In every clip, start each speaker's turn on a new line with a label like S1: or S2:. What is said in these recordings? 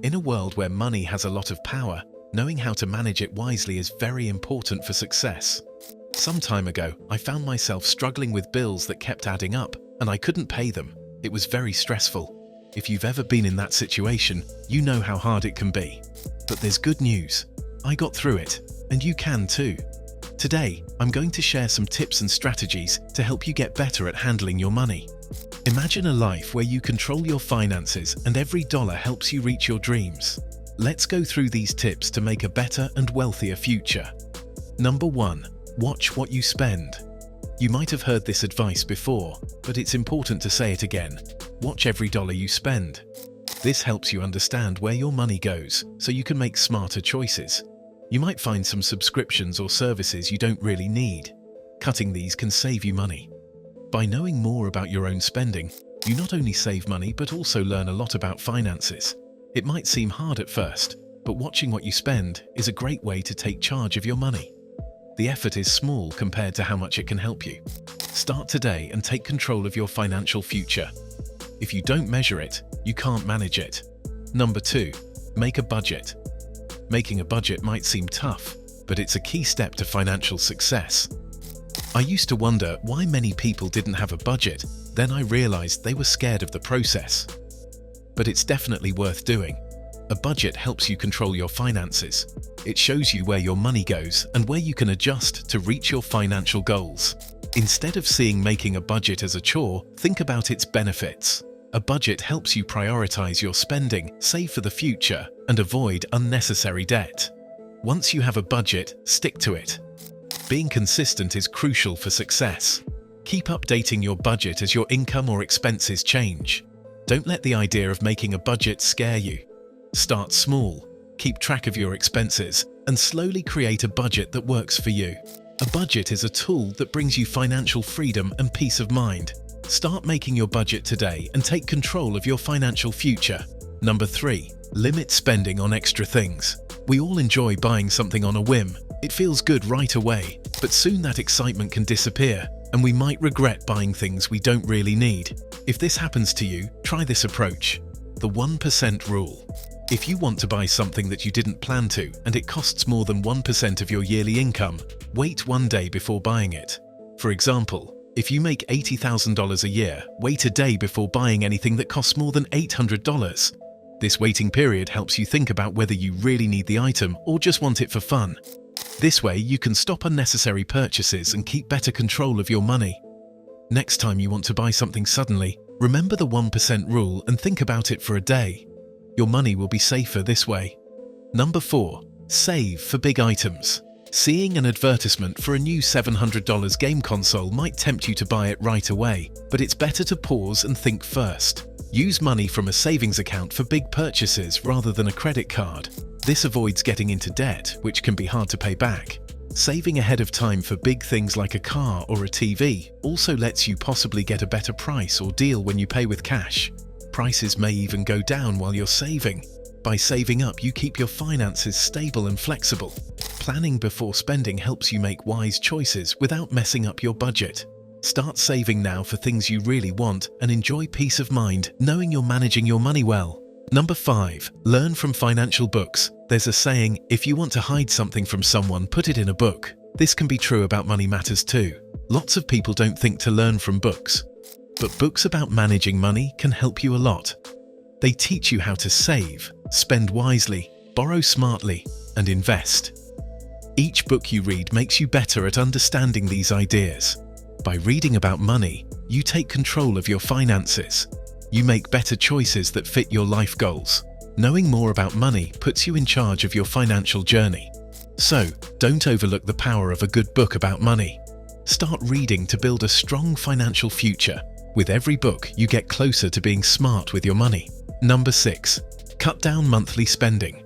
S1: In a world where money has a lot of power, knowing how to manage it wisely is very important for success. Some time ago, I found myself struggling with bills that kept adding up, and I couldn't pay them. It was very stressful. If you've ever been in that situation, you know how hard it can be. But there's good news. I got through it, and you can too. Today, I'm going to share some tips and strategies to help you get better at handling your money. Imagine a life where you control your finances and every dollar helps you reach your dreams. Let's go through these tips to make a better and wealthier future. Number 1. Watch what you spend. You might have heard this advice before, but it's important to say it again. Watch every dollar you spend. This helps you understand where your money goes, so you can make smarter choices. You might find some subscriptions or services you don't really need. Cutting these can save you money. By knowing more about your own spending, you not only save money but also learn a lot about finances. It might seem hard at first, but watching what you spend is a great way to take charge of your money. The effort is small compared to how much it can help you. Start today and take control of your financial future. If you don't measure it, you can't manage it. Number 2. Make a budget. Making a budget might seem tough, but it's a key step to financial success. I used to wonder why many people didn't have a budget, then I realized they were scared of the process. But it's definitely worth doing. A budget helps you control your finances. It shows you where your money goes and where you can adjust to reach your financial goals. Instead of seeing making a budget as a chore, think about its benefits. A budget helps you prioritize your spending, save for the future, and avoid unnecessary debt. Once you have a budget, stick to it. Being consistent is crucial for success. Keep updating your budget as your income or expenses change. Don't let the idea of making a budget scare you. Start small, keep track of your expenses, and slowly create a budget that works for you. A budget is a tool that brings you financial freedom and peace of mind. Start making your budget today and take control of your financial future. Number 3. Limit spending on extra things. We all enjoy buying something on a whim. It feels good right away, but soon that excitement can disappear, and we might regret buying things we don't really need. If this happens to you, try this approach. The 1% rule. If you want to buy something that you didn't plan to, and it costs more than 1% of your yearly income, wait one day before buying it. For example, if you make $80,000 a year, wait a day before buying anything that costs more than $800. This waiting period helps you think about whether you really need the item or just want it for fun. This way, you can stop unnecessary purchases and keep better control of your money. Next time you want to buy something suddenly, remember the 1% rule and think about it for a day. Your money will be safer this way. Number 4. Save for big items. Seeing an advertisement for a new $700 game console might tempt you to buy it right away, but it's better to pause and think first. Use money from a savings account for big purchases rather than a credit card. This avoids getting into debt, which can be hard to pay back. Saving ahead of time for big things like a car or a TV also lets you possibly get a better price or deal when you pay with cash. Prices may even go down while you're saving. By saving up, you keep your finances stable and flexible. Planning before spending helps you make wise choices without messing up your budget. Start saving now for things you really want and enjoy peace of mind knowing you're managing your money well. Number 5. Learn from financial books. There's a saying, if you want to hide something from someone, put it in a book. This can be true about money matters too. Lots of people don't think to learn from books. But books about managing money can help you a lot. They teach you how to save, spend wisely, borrow smartly, and invest. Each book you read makes you better at understanding these ideas. By reading about money, you take control of your finances. You make better choices that fit your life goals. Knowing more about money puts you in charge of your financial journey. So, don't overlook the power of a good book about money. Start reading to build a strong financial future. With every book, you get closer to being smart with your money. Number 6. Cut down monthly spending.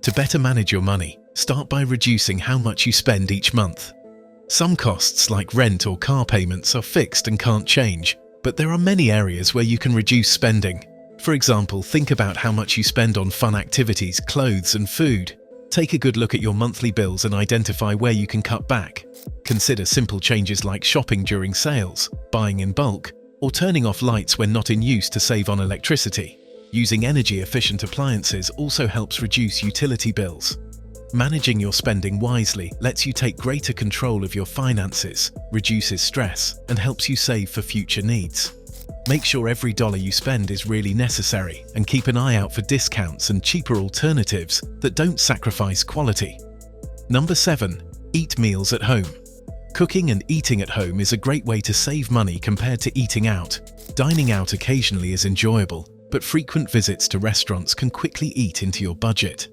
S1: To better manage your money, start by reducing how much you spend each month. Some costs like rent or car payments are fixed and can't change, but there are many areas where you can reduce spending. For example, think about how much you spend on fun activities, clothes, and food. Take a good look at your monthly bills and identify where you can cut back. Consider simple changes like shopping during sales, buying in bulk, or turning off lights when not in use to save on electricity. Using energy-efficient appliances also helps reduce utility bills. Managing your spending wisely lets you take greater control of your finances, reduces stress, and helps you save for future needs. Make sure every dollar you spend is really necessary, and keep an eye out for discounts and cheaper alternatives that don't sacrifice quality. Number 7. Eat meals at home. Cooking and eating at home is a great way to save money compared to eating out. Dining out occasionally is enjoyable, but frequent visits to restaurants can quickly eat into your budget.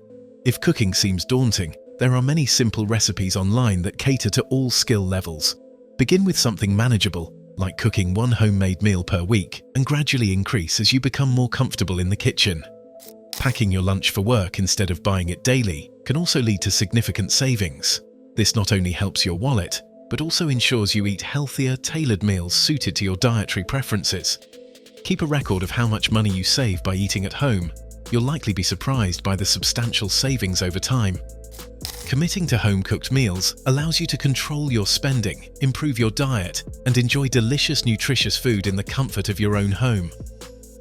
S1: If cooking seems daunting, there are many simple recipes online that cater to all skill levels. Begin with something manageable, like cooking one homemade meal per week, and gradually increase as you become more comfortable in the kitchen. Packing your lunch for work instead of buying it daily can also lead to significant savings. This not only helps your wallet, but also ensures you eat healthier, tailored meals suited to your dietary preferences. Keep a record of how much money you save by eating at home. You'll likely be surprised by the substantial savings over time. Committing to home-cooked meals allows you to control your spending, improve your diet, and enjoy delicious, nutritious food in the comfort of your own home.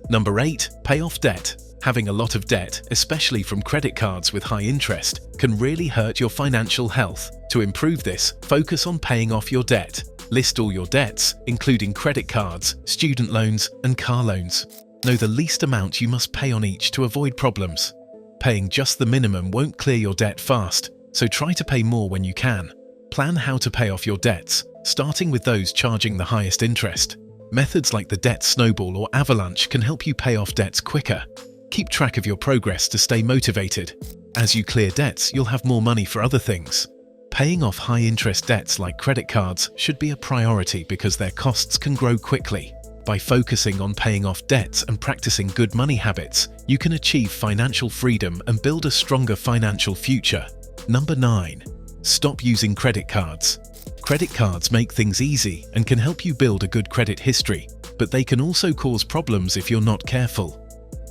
S1: Number 8. Pay off debt. Having a lot of debt, especially from credit cards with high interest, can really hurt your financial health. To improve this, focus on paying off your debt. List all your debts, including credit cards, student loans, and car loans. Know the least amount you must pay on each to avoid problems. Paying just the minimum won't clear your debt fast, so try to pay more when you can. Plan how to pay off your debts, starting with those charging the highest interest. Methods like the debt snowball or avalanche can help you pay off debts quicker. Keep track of your progress to stay motivated. As you clear debts, you'll have more money for other things. Paying off high-interest debts like credit cards should be a priority because their costs can grow quickly. By focusing on paying off debts and practicing good money habits, you can achieve financial freedom and build a stronger financial future. Number 9. Stop using credit cards. Credit cards make things easy and can help you build a good credit history, but they can also cause problems if you're not careful.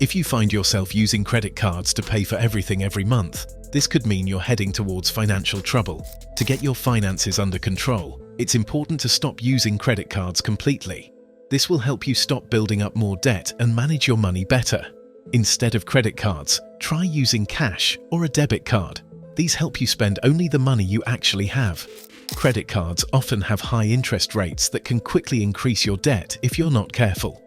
S1: If you find yourself using credit cards to pay for everything every month, this could mean you're heading towards financial trouble. To get your finances under control, it's important to stop using credit cards completely. This will help you stop building up more debt and manage your money better. Instead of credit cards, try using cash or a debit card. These help you spend only the money you actually have. Credit cards often have high interest rates that can quickly increase your debt if you're not careful.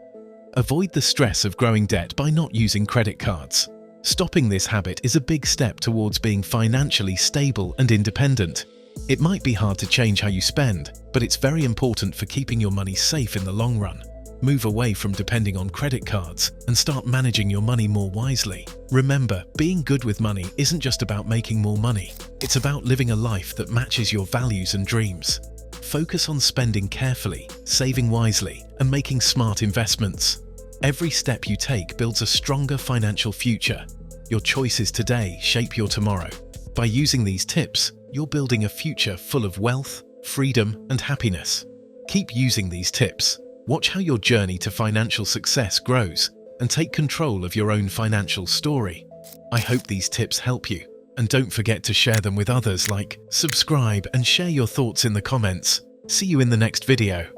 S1: Avoid the stress of growing debt by not using credit cards. Stopping this habit is a big step towards being financially stable and independent. It might be hard to change how you spend, but it's very important for keeping your money safe in the long run. Move away from depending on credit cards and start managing your money more wisely. Remember, being good with money isn't just about making more money. It's about living a life that matches your values and dreams. Focus on spending carefully, saving wisely, and making smart investments. Every step you take builds a stronger financial future. Your choices today shape your tomorrow. By using these tips, you're building a future full of wealth, freedom, and happiness. Keep using these tips. Watch how your journey to financial success grows and take control of your own financial story. I hope these tips help you, and don't forget to share them with others. Like, subscribe, and share your thoughts in the comments. See you in the next video.